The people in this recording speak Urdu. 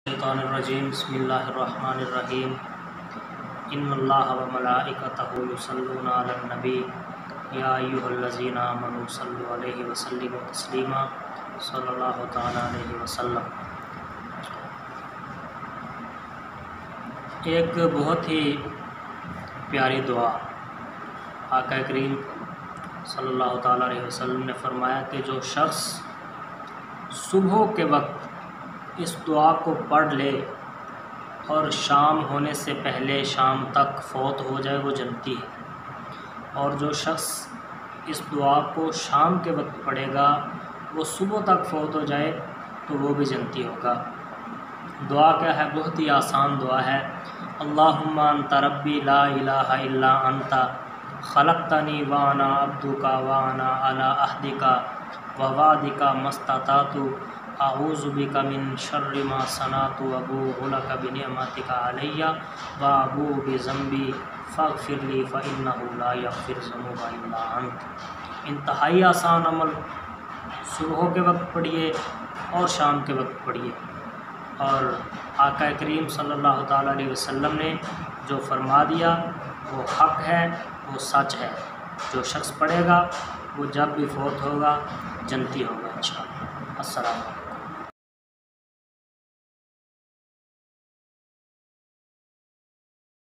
الشیطان الرجیم بسم اللہ الرحمن الرحیم ان اللہ و ملائکتہ یصلون علی النبی یا ایھا الذین آمنوا صلوا علیہ وسلموا تسلیما صلی اللہ تعالی علیہ وسلم۔ ایک بہت ہی پیاری دعا آقا کریم صلی اللہ تعالی علیہ وسلم نے فرمایا کہ جو شخص صبح کے وقت اس دعا کو پڑھ لے اور شام ہونے سے پہلے شام تک فوت ہو جائے وہ جنتی ہے، اور جو شخص اس دعا کو شام کے وقت پڑھے گا وہ صبح تک فوت ہو جائے تو وہ بھی جنتی ہوگا۔ دعا کیا ہے؟ بہت ہی آسان دعا ہے۔ اللہم انت ربی لا الہ الا انت خلقتنی وانا عبدک وانا علی عہدک ووعدک ما استطعت اعوذ بک من شر ما صنعت وابوء لک بنعمتک علی وابوء بذنبی فاغفر لی فانہ لا یغفر الذنوب الا انت۔ انتہائی آسان عمل، صبح کے وقت پڑھیے اور شام کے وقت پڑھیے، اور آقا کریم صلی اللہ تعالیٰ علیہ وسلم نے جو فرما دیا وہ حق ہے، وہ سچ ہے۔ جو شخص پڑھے گا وہ جب بھی فوت ہوگا جنتی ہوگا انشاءاللہ۔ السلام علیکم۔